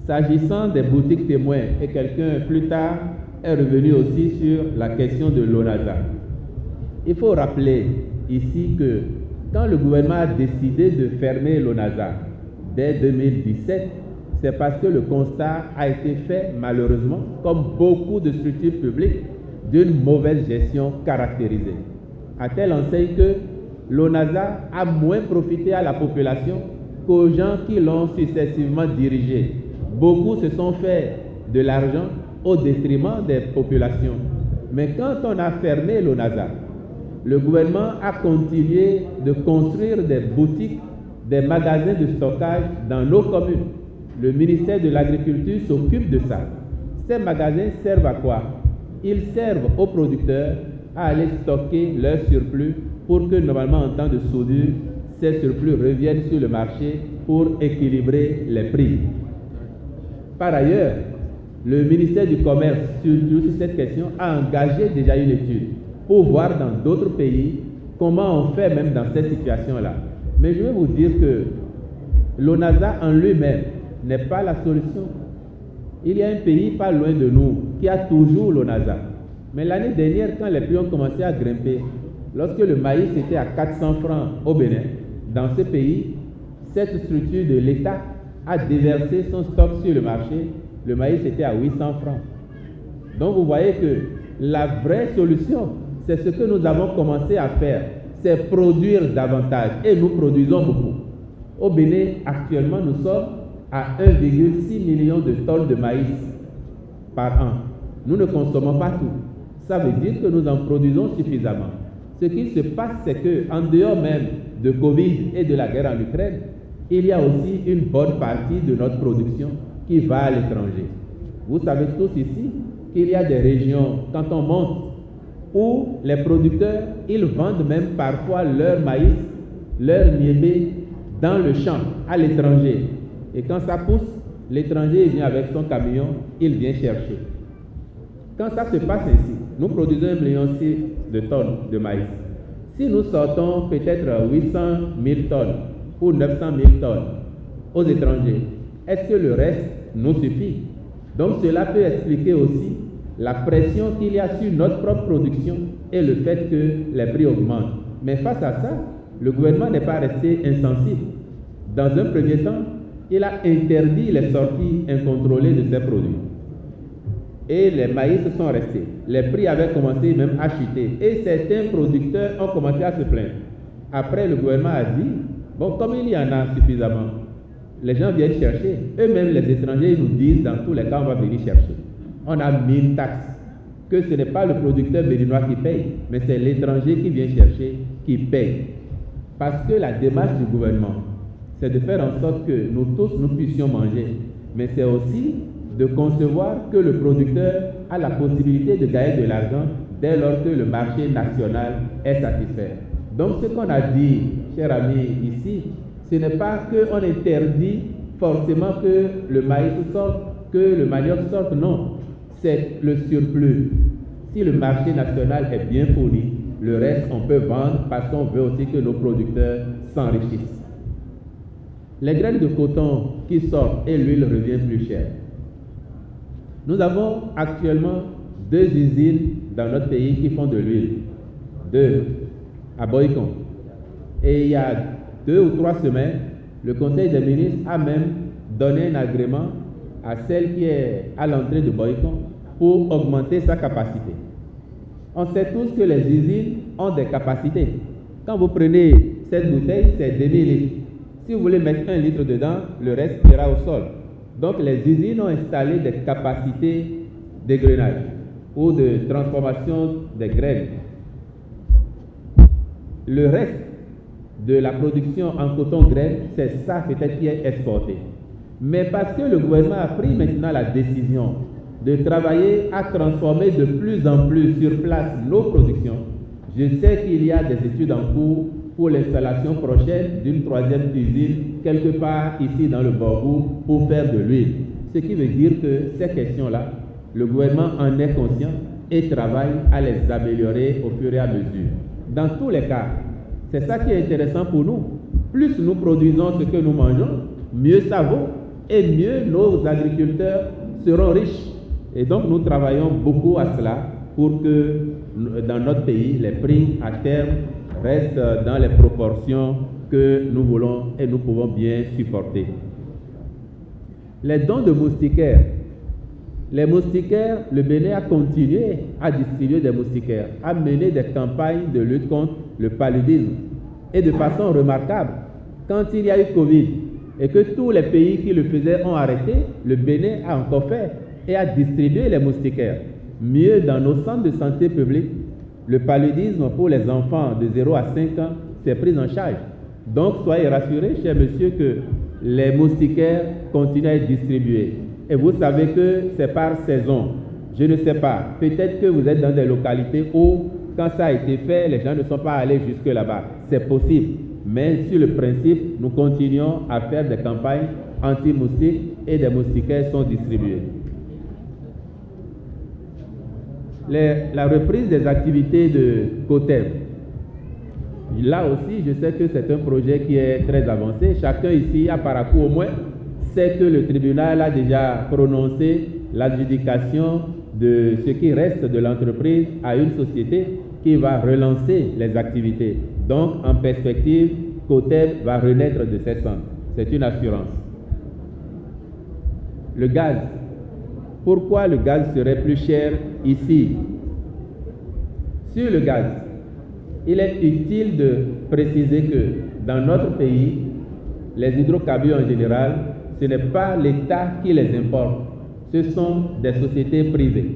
S'agissant des boutiques témoins, et quelqu'un plus tard est revenu aussi sur la question de l'ONASA. Il faut rappeler ici que quand le gouvernement a décidé de fermer l'ONASA dès 2017, c'est parce que le constat a été fait malheureusement, comme beaucoup de structures publiques, d'une mauvaise gestion caractérisée. À telle enseigne que l'ONASA a moins profité à la population qu'aux gens qui l'ont successivement dirigée. Beaucoup se sont fait de l'argent au détriment des populations. Mais quand on a fermé l'ONASA, le gouvernement a continué de construire des boutiques, des magasins de stockage dans nos communes. Le ministère de l'Agriculture s'occupe de ça. Ces magasins servent à quoi? Ils servent aux producteurs à aller stocker leur surplus pour que normalement en temps de soudure, ces surplus reviennent sur le marché pour équilibrer les prix. Par ailleurs, le ministère du Commerce, sur cette question, a engagé déjà une étude pour voir dans d'autres pays comment on fait même dans cette situation-là. Mais je vais vous dire que l'ONASA en lui-même n'est pas la solution. Il y a un pays pas loin de nous qui a toujours l'ONASA. Mais l'année dernière, quand les prix ont commencé à grimper, lorsque le maïs était à 400 francs au Bénin, dans ce pays, cette structure de l'État a déversé son stock sur le marché. Le maïs était à 800 francs. Donc vous voyez que la vraie solution, c'est ce que nous avons commencé à faire, c'est produire davantage. Et nous produisons beaucoup. Au Bénin, actuellement, nous sommes à 1,6 million de tonnes de maïs par an. Nous ne consommons pas tout. Ça veut dire que nous en produisons suffisamment. Ce qui se passe, c'est qu'en dehors même de Covid et de la guerre en Ukraine, il y a aussi une bonne partie de notre production qui va à l'étranger. Vous savez tous ici qu'il y a des régions, quand on monte, où les producteurs, ils vendent même parfois leur maïs, leur niébé dans le champ, à l'étranger. Et quand ça pousse, l'étranger vient avec son camion, il vient chercher. Quand ça se passe ainsi, nous produisons 1,6 million de tonnes de maïs. Si nous sortons peut-être 800 000 tonnes ou 900 000 tonnes aux étrangers, est-ce que le reste nous suffit? Donc cela peut expliquer aussi la pression qu'il y a sur notre propre production et le fait que les prix augmentent. Mais face à ça, le gouvernement n'est pas resté insensible. Dans un premier temps, il a interdit les sorties incontrôlées de ces produits. Et les maïs sont restés. Les prix avaient commencé même à chuter. Et certains producteurs ont commencé à se plaindre. Après, le gouvernement a dit, bon, comme il y en a suffisamment, les gens viennent chercher. Eux-mêmes, les étrangers, ils nous disent, dans tous les cas, on va venir chercher. On a mis une taxe, que ce n'est pas le producteur béninois qui paye, mais c'est l'étranger qui vient chercher qui paye. Parce que la démarche du gouvernement, c'est de faire en sorte que nous tous, nous puissions manger. Mais c'est aussi de concevoir que le producteur a la possibilité de gagner de l'argent dès lors que le marché national est satisfait. Donc ce qu'on a dit, chers amis, ici, ce n'est pas qu'on interdit forcément que le maïs sorte, que le manioc sorte, non. C'est le surplus. Si le marché national est bien fourni, le reste on peut vendre parce qu'on veut aussi que nos producteurs s'enrichissent. Les graines de coton qui sortent et l'huile revient plus chère. Nous avons actuellement 2 usines dans notre pays qui font de l'huile. 2 à Boycon. Et il y a 2 ou 3 semaines, le Conseil des ministres a même donné un agrément à celle qui est à l'entrée de Boycon pour augmenter sa capacité. On sait tous que les usines ont des capacités. Quand vous prenez cette bouteille, c'est 2000 litres. Si vous voulez mettre 1 litre dedans, le reste ira au sol. Donc les usines ont installé des capacités d'égrenage ou de transformation des graines. Le reste de la production en coton-graine, c'est ça peut-être qui est exporté. Mais parce que le gouvernement a pris maintenant la décision de travailler à transformer de plus en plus sur place nos productions, je sais qu'il y a des études en cours pour l'installation prochaine d'une 3e usine quelque part ici dans le Borgou pour faire de l'huile. Ce qui veut dire que ces questions-là, le gouvernement en est conscient et travaille à les améliorer au fur et à mesure. Dans tous les cas, c'est ça qui est intéressant pour nous. Plus nous produisons ce que nous mangeons, mieux ça vaut. et mieux nos agriculteurs seront riches. Et donc nous travaillons beaucoup à cela pour que dans notre pays, les prix à terme restent dans les proportions que nous voulons et nous pouvons bien supporter. Les dons de moustiquaires. Les moustiquaires, le Bénin a continué à distribuer des moustiquaires, à mener des campagnes de lutte contre le paludisme. Et de façon remarquable, quand il y a eu Covid et que tous les pays qui le faisaient ont arrêté, le Bénin a encore fait et a distribué les moustiquaires. Mieux, dans nos centres de santé publique, le paludisme pour les enfants de 0 à 5 ans s'est pris en charge. Donc, soyez rassurés, chers messieurs, que les moustiquaires continuent à être distribués. Et vous savez que c'est par saison. Je ne sais pas, peut-être que vous êtes dans des localités où, quand ça a été fait, les gens ne sont pas allés jusque là-bas. C'est possible. Mais sur le principe, nous continuons à faire des campagnes anti-moustiques et des moustiquaires sont distribués. La reprise des activités de COTEB. Là aussi, je sais que c'est un projet qui est très avancé. Chacun ici, à Parakou au moins, sait que le tribunal a déjà prononcé l'adjudication de ce qui reste de l'entreprise à une société qui va relancer les activités. Donc, en perspective, COTEB va renaître de ses cendres. C'est une assurance. Le gaz. Pourquoi le gaz serait plus cher ici? Sur le gaz, il est utile de préciser que dans notre pays, les hydrocarbures en général, ce n'est pas l'État qui les importe, ce sont des sociétés privées.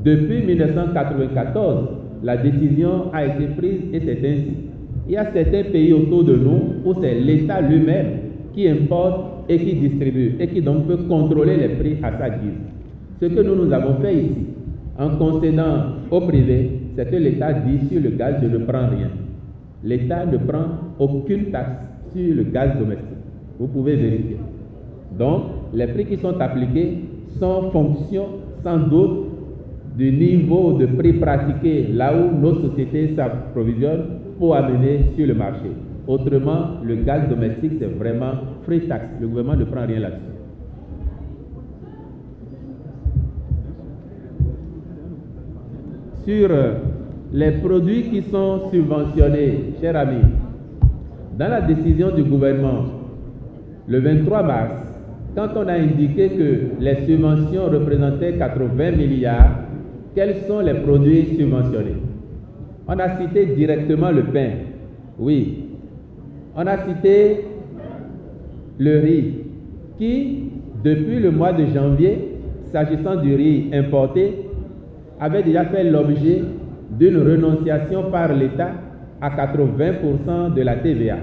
Depuis 1994, la décision a été prise et c'est ainsi. Il y a certains pays autour de nous où c'est l'État lui-même qui importe et qui distribue et qui donc peut contrôler les prix à sa guise. Ce que nous avons fait ici, en concédant au privé, c'est que l'État dit sur le gaz, je ne prends rien. L'État ne prend aucune taxe sur le gaz domestique. Vous pouvez vérifier. Donc, les prix qui sont appliqués sont en fonction, sans doute, du niveau de prix pratiqué là où nos sociétés s'approvisionnent pour amener sur le marché. Autrement, le gaz domestique, c'est vraiment free tax. Le gouvernement ne prend rien là-dessus. Sur les produits qui sont subventionnés, chers amis, dans la décision du gouvernement, le 23 mars, quand on a indiqué que les subventions représentaient 80 milliards, quels sont les produits subventionnés? On a cité directement le pain, oui. On a cité le riz, qui, depuis le mois de janvier, s'agissant du riz importé, avait déjà fait l'objet d'une renonciation par l'État à 80% de la TVA.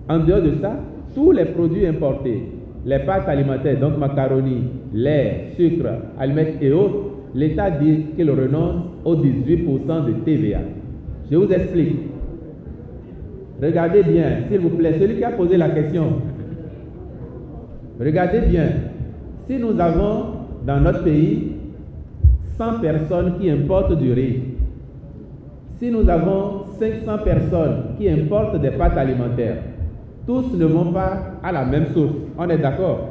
En dehors de ça, tous les produits importés, les pâtes alimentaires, donc macaroni, lait, sucre, allumettes et autres, l'État dit qu'il renonce aux 18% de TVA. Je vous explique. Regardez bien, s'il vous plaît, celui qui a posé la question. Regardez bien. Si nous avons dans notre pays 100 personnes qui importent du riz, si nous avons 500 personnes qui importent des pâtes alimentaires, tous ne vont pas à la même source. On est d'accord?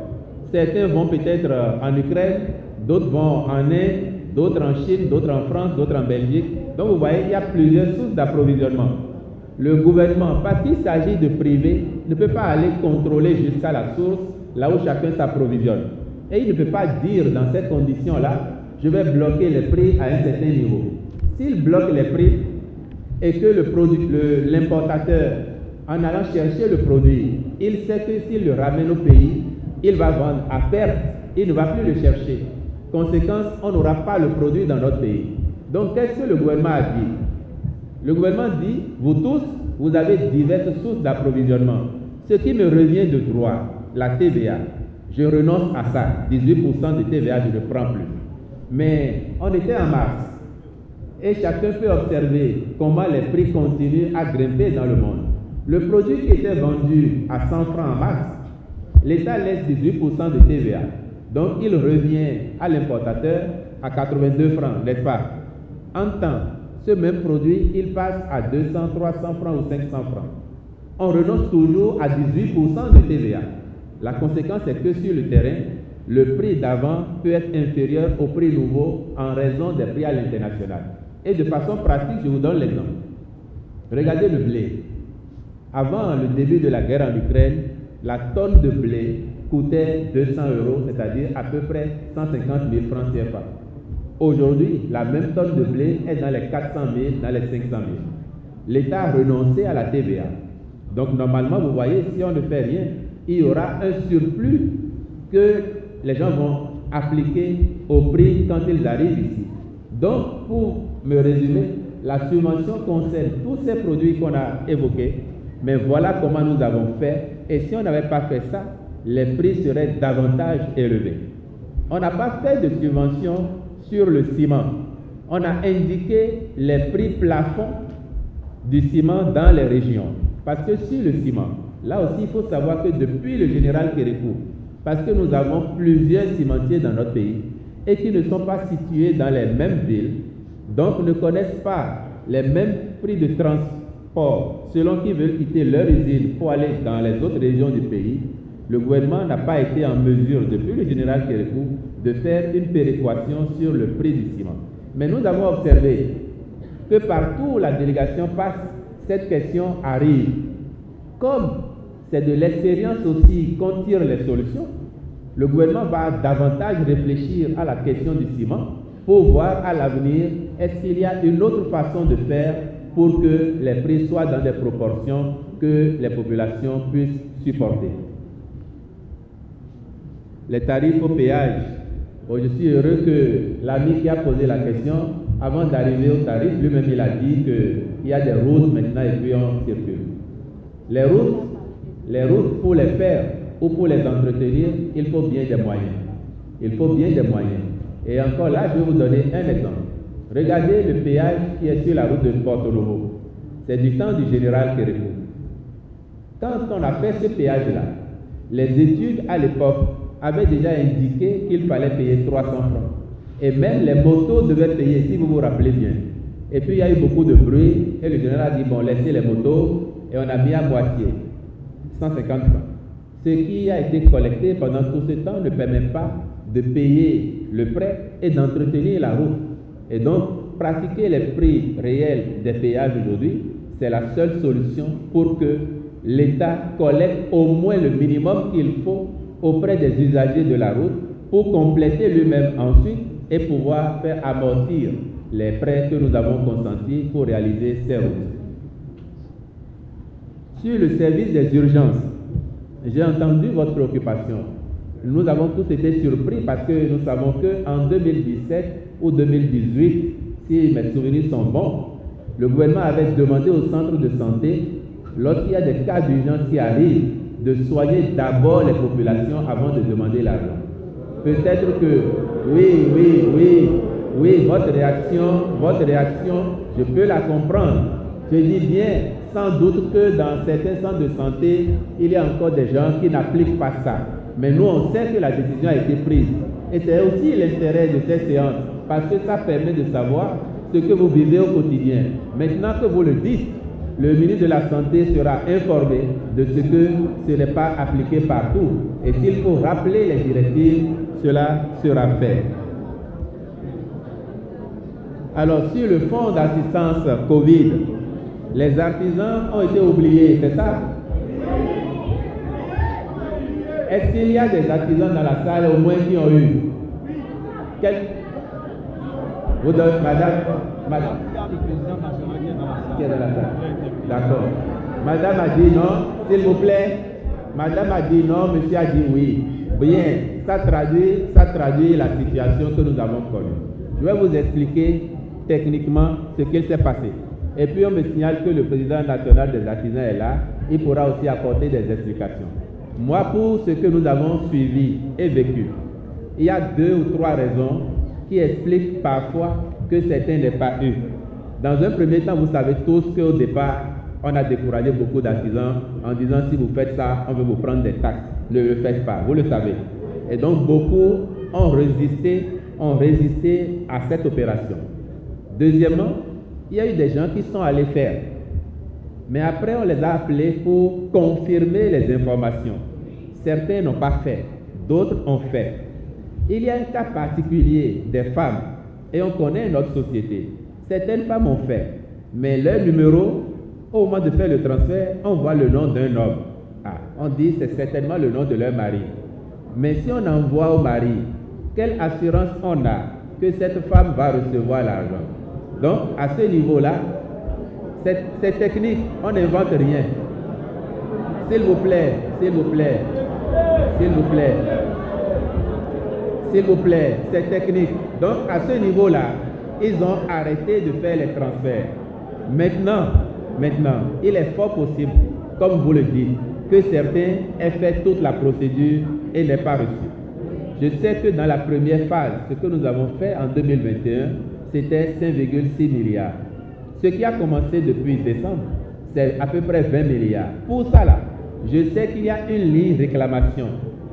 Certains vont peut-être en Ukraine, d'autres vont en Inde, d'autres en Chine, d'autres en France, d'autres en Belgique. Donc vous voyez, il y a plusieurs sources d'approvisionnement. Le gouvernement, parce qu'il s'agit de privé, ne peut pas aller contrôler jusqu'à la source, là où chacun s'approvisionne. Et il ne peut pas dire dans ces conditions-là, je vais bloquer les prix à un certain niveau. S'il bloque les prix et que l'importateur, en allant chercher le produit, il sait que s'il le ramène au pays, il va vendre à perte, il ne va plus le chercher. Conséquence, on n'aura pas le produit dans notre pays. Donc, qu'est-ce que le gouvernement a dit? Le gouvernement dit, vous tous, vous avez diverses sources d'approvisionnement. Ce qui me revient de droit, la TVA, je renonce à ça. 18% de TVA, je ne prends plus. Mais on était en mars et chacun peut observer comment les prix continuent à grimper dans le monde. Le produit qui était vendu à 100 francs en mars, l'État laisse 18% de TVA. Donc il revient à l'importateur à 82 francs, n'est-ce pas? En temps, ce même produit, il passe à 200, 300 francs ou 500 francs. On renonce toujours à 18% de TVA. La conséquence est que sur le terrain, le prix d'avant peut être inférieur au prix nouveau en raison des prix à l'international. Et de façon pratique, je vous donne l'exemple. Regardez le blé. Avant le début de la guerre en Ukraine, la tonne de blé coûtait 200 €, c'est-à-dire à peu près 150 000 francs CFA. Aujourd'hui, la même tonne de blé est dans les 400 000, dans les 500 000. L'État a renoncé à la TVA. Donc normalement, vous voyez, si on ne fait rien, il y aura un surplus que les gens vont appliquer au prix quand ils arrivent ici. Donc, pour me résumer, la subvention concerne tous ces produits qu'on a évoqués, mais voilà comment nous avons fait. Et si on n'avait pas fait ça, les prix seraient davantage élevés. On n'a pas fait de subvention sur le ciment. On a indiqué les prix plafonds du ciment dans les régions. Parce que sur le ciment, là aussi, il faut savoir que depuis le général Kérékou, parce que nous avons plusieurs cimentiers dans notre pays et qui ne sont pas situés dans les mêmes villes, donc ne connaissent pas les mêmes prix de transport selon qu'ils veulent quitter leur usine pour aller dans les autres régions du pays, le gouvernement n'a pas été en mesure, depuis le général Kérékou, de faire une péréquation sur le prix du ciment. Mais nous avons observé que partout où la délégation passe, cette question arrive. Comme c'est de l'expérience aussi qu'on tire les solutions, le gouvernement va davantage réfléchir à la question du ciment pour voir à l'avenir est-ce qu'il y a une autre façon de faire pour que les prix soient dans des proportions que les populations puissent supporter. Les tarifs au péage. Bon, je suis heureux que l'ami qui a posé la question, avant d'arriver au tarif, lui-même il a dit qu'il y a des routes maintenant et puis on circule. Les routes pour les faire ou pour les entretenir, il faut bien des moyens. Il faut bien des moyens. Et encore là, je vais vous donner un exemple. Regardez le péage qui est sur la route de Porto Novo. C'est du temps du général Kérékou. Quand on a fait ce péage-là, les études à l'époque avaient déjà indiqué qu'il fallait payer 300 francs. Et même les motos devaient payer, si vous vous rappelez bien. Et puis il y a eu beaucoup de bruit, et le général a dit, bon, laissez les motos, et on a mis à moitié, 150 francs. Ce qui a été collecté pendant tout ce temps ne permet pas de payer le prêt et d'entretenir la route. Et donc, pratiquer les prix réels des péages aujourd'hui, c'est la seule solution pour que l'État collecte au moins le minimum qu'il faut auprès des usagers de la route pour compléter lui-même ensuite et pouvoir faire amortir les prêts que nous avons consentis pour réaliser ces routes. Sur le service des urgences, j'ai entendu votre préoccupation. Nous avons tous été surpris parce que nous savons qu'en 2017 ou 2018, si mes souvenirs sont bons, le gouvernement avait demandé au centre de santé, lorsqu'il y a des cas d'urgence qui arrivent, de soigner d'abord les populations avant de demander l'argent. Peut-être que, oui, votre réaction, je peux la comprendre. Je dis bien, sans doute que dans certains centres de santé, il y a encore des gens qui n'appliquent pas ça. Mais nous, on sait que la décision a été prise. Et c'est aussi l'intérêt de ces séances, parce que ça permet de savoir ce que vous vivez au quotidien. Maintenant que vous le dites, le ministre de la Santé sera informé de ce que ce n'est pas appliqué partout. Et s'il faut rappeler les directives, cela sera fait. Alors, sur le fonds d'assistance Covid, les artisans ont été oubliés, c'est ça? Est-ce qu'il y a des artisans dans la salle au moins qui ont eu? Vous donnez, madame qui est dans la salle. D'accord. Madame a dit non, s'il vous plaît. Madame a dit non, monsieur a dit oui. Bien, ça traduit la situation que nous avons connue. Je vais vous expliquer techniquement ce qu'il s'est passé. Et puis on me signale que le président national des artisans est là. Il pourra aussi apporter des explications. Moi, pour ce que nous avons suivi et vécu, il y a 2 ou 3 raisons qui expliquent parfois que certains n'aient pas eu. Dans un premier temps, vous savez tous qu'au départ, on a découragé beaucoup d'artisans en disant si vous faites ça, on veut vous prendre des taxes. Ne le faites pas, vous le savez. Et donc beaucoup ont résisté à cette opération. Deuxièmement, il y a eu des gens qui sont allés faire. Mais après, on les a appelés pour confirmer les informations. certains n'ont pas fait, d'autres ont fait. Il y a un cas particulier des femmes, et on connaît notre société. Certaines femmes ont fait, mais leur numéro, au moment de faire le transfert, on voit le nom d'un homme. Ah, on dit c'est certainement le nom de leur mari. Mais si on envoie au mari, quelle assurance on a que cette femme va recevoir l'argent? Donc, à ce niveau-là, cette technique, on n'invente rien. S'il vous plaît, s'il vous plaît, s'il vous plaît, s'il vous plaît, cette technique. Donc, à ce niveau-là, ils ont arrêté de faire les transferts. Maintenant, il est fort possible, comme vous le dites, que certains aient fait toute la procédure et n'aient pas reçu. Je sais que dans la première phase, ce que nous avons fait en 2021, c'était 5,6 milliards. Ce qui a commencé depuis décembre, c'est à peu près 20 milliards. Pour ça, là, je sais qu'il y a une ligne réclamation.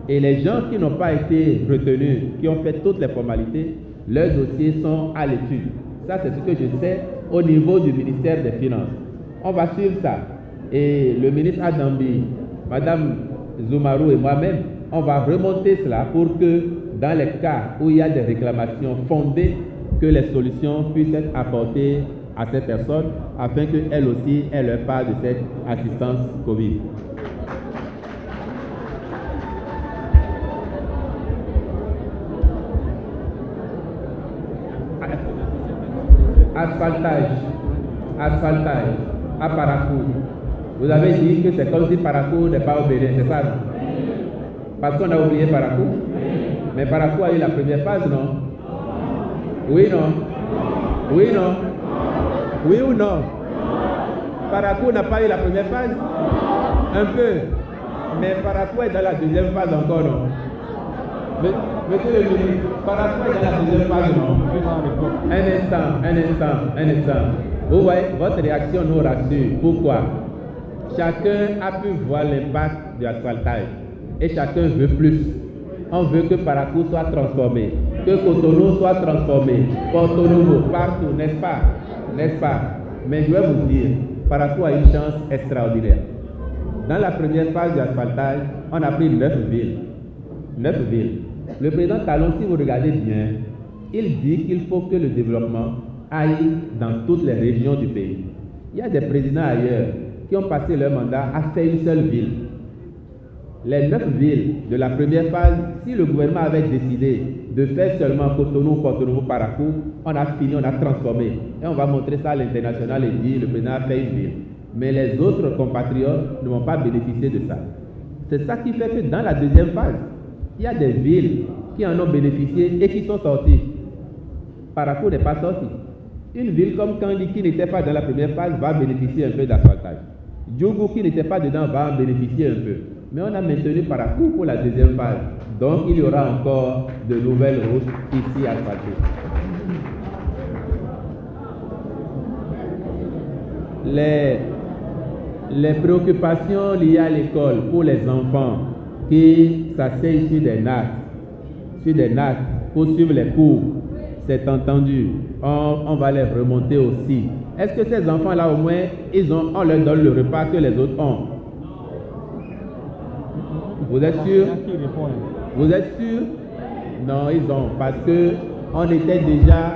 Et les gens qui n'ont pas été retenus, qui ont fait toutes les formalités, leurs dossiers sont à l'étude. Ça, c'est ce que je sais au niveau du ministère des Finances. On va suivre ça. Et le ministre Adambi, Madame Zoumarou et moi-même, on va remonter cela pour que dans les cas où il y a des réclamations fondées, que les solutions puissent être apportées à ces personnes afin qu'elles aussi aient leur part de cette assistance Covid. Asphaltage à Parakou. Vous avez dit que c'est comme si Parakou n'est pas au Bénin, c'est ça, non? Parce qu'on a oublié Parakou. Mais Parakou a eu la première phase, non? Oui, non? Oui, non? Oui ou non? Parakou n'a pas eu la première phase? Un peu. Mais Parakou est dans la deuxième phase encore, non? Monsieur le ministre, Parakou est dans la deuxième phase, non? Un instant. Vous voyez, votre réaction nous rassure. Pourquoi? Chacun a pu voir l'impact du asphaltage. Et chacun veut plus. On veut que Parakou soit transformé, que Cotonou soit transformé, Porto Novo, partout, n'est-ce pas? N'est-ce pas? Mais je vais vous dire, Parakou a une chance extraordinaire. Dans la première phase du asphaltage, on a pris 9 villes. 9 villes. Le président Talon, si vous regardez bien, il dit qu'il faut que le développement aille dans toutes les régions du pays. Il y a des présidents ailleurs qui ont passé leur mandat à faire une seule ville. Les 9 villes de la première phase, si le gouvernement avait décidé de faire seulement Cotonou, Porto Novo, Parakou, on a fini, on a transformé. Et on va montrer ça à l'international et dire le président a fait une ville. Mais les autres compatriotes ne vont pas bénéficier de ça. C'est ça qui fait que dans la deuxième phase, il y a des villes qui en ont bénéficié et qui sont sorties. Parakou n'est pas sorti. Une ville comme Kandi qui n'était pas dans la première phase va bénéficier un peu d'asphaltage. Djougou qui n'était pas dedans va en bénéficier un peu. Mais on a maintenu Parakou pour la deuxième phase. Donc il y aura encore de nouvelles routes ici asphaltées. Les préoccupations liées à l'école pour les enfants qui s'asseyent sur des nattes pour suivre les cours, c'est entendu. On va les remonter aussi. Est-ce que ces enfants-là, au moins, on leur donne le repas que les autres ont? Vous êtes sûr? Vous êtes sûr? Non, ils ont. Parce que on était déjà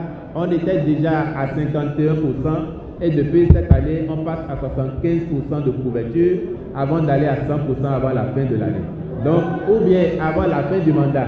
à 51% et depuis cette année, on passe à 75% de couverture avant d'aller à 100% avant la fin de l'année. Donc, ou bien avant la fin du mandat,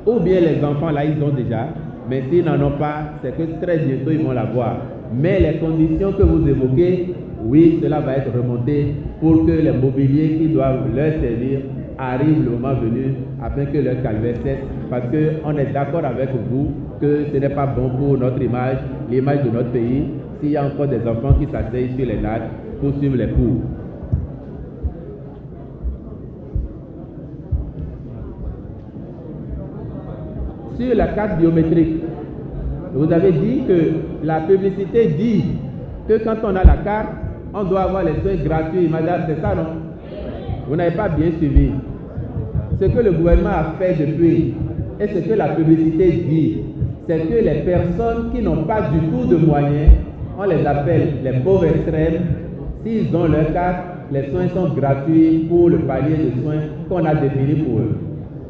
ou bien les enfants là, ils ont déjà, mais s'ils n'en ont pas, c'est que très bientôt, ils vont l'avoir. Mais les conditions que vous évoquez, oui, cela va être remonté pour que les mobiliers qui doivent leur servir arrivent le moment venu afin que leur calvaire cesse. Parce qu'on est d'accord avec vous que ce n'est pas bon pour notre image, l'image de notre pays, s'il y a encore des enfants qui s'asseyent sur les nattes pour suivre les cours. Sur la carte biométrique, vous avez dit que la publicité dit que quand on a la carte, on doit avoir les soins gratuits. Madame, c'est ça, non? Vous n'avez pas bien suivi. Ce que le gouvernement a fait depuis et ce que la publicité dit, c'est que les personnes qui n'ont pas du tout de moyens, on les appelle les pauvres extrêmes, s'ils ont leur carte, les soins sont gratuits pour le palier de soins qu'on a défini pour eux.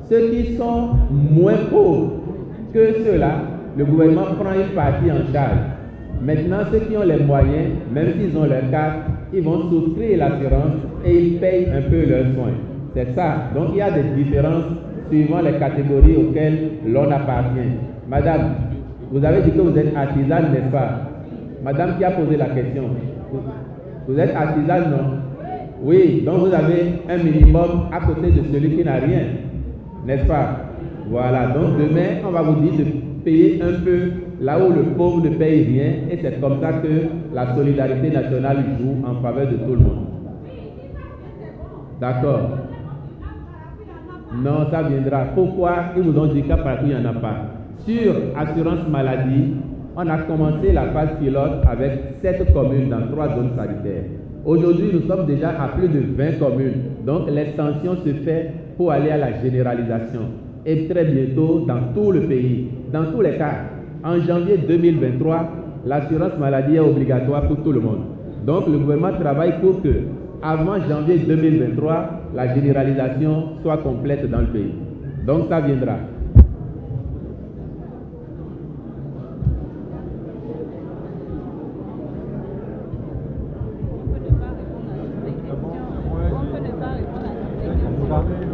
Ceux qui sont moins pauvres que ceux-là, le gouvernement prend une partie en charge. Maintenant, ceux qui ont les moyens, même s'ils ont leur carte, ils vont souscrire l'assurance et ils payent un peu leurs soins. C'est ça. Donc, il y a des différences suivant les catégories auxquelles l'on appartient. Madame, vous avez dit que vous êtes artisane, n'est-ce pas? Madame qui a posé la question. Vous êtes artisane, non? Oui, donc vous avez un minimum à côté de celui qui n'a rien, n'est-ce pas? Voilà, donc demain, on va vous dire de payer un peu là où le pauvre ne paye rien, et c'est comme ça que la solidarité nationale joue en faveur de tout le monde. D'accord? Non, ça viendra. Pourquoi ils vous ont dit qu'à partir il n'y en a pas? Sur assurance maladie, on a commencé la phase pilote avec 7 communes dans 3 zones sanitaires. Aujourd'hui, nous sommes déjà à plus de 20 communes. Donc, l'extension se fait pour aller à la généralisation. Et très bientôt, dans tout le pays. Dans tous les cas, en janvier 2023, l'assurance maladie est obligatoire pour tout le monde. Donc, le gouvernement travaille pour que, avant janvier 2023, la généralisation soit complète dans le pays. Donc, ça viendra.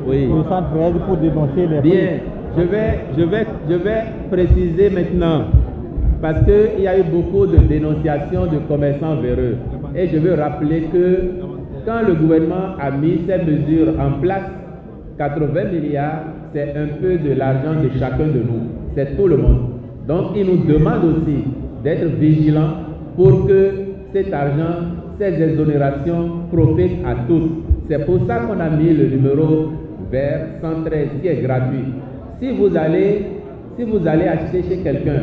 Oui. Pour dénoncer les Bien, je vais préciser maintenant, parce qu'il y a eu beaucoup de dénonciations de commerçants véreux. Et je veux rappeler que quand le gouvernement a mis ces mesures en place, 80 milliards, c'est un peu de l'argent de chacun de nous. C'est tout le monde. Donc, il nous demande aussi d'être vigilants pour que cet argent, ces exonérations profitent à tous. C'est pour ça qu'on a mis le numéro vert 113 qui est gratuit. Si vous allez acheter chez quelqu'un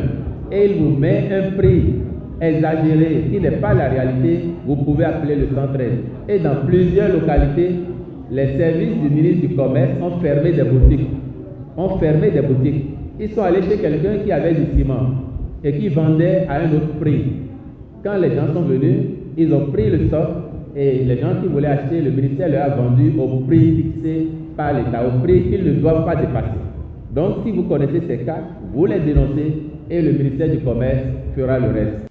et il vous met un prix exagéré qui n'est pas la réalité, vous pouvez appeler le 113. Et dans plusieurs localités, les services du ministre du Commerce ont fermé des boutiques. Ils sont allés chez quelqu'un qui avait du ciment et qui vendait à un autre prix. Quand les gens sont venus, ils ont pris le stock et les gens qui voulaient acheter, le ministère leur a vendu au prix fixé par l'État, au prix qu'ils ne doivent pas dépasser. Donc, si vous connaissez ces cas, vous les dénoncez et le ministère du Commerce fera le reste.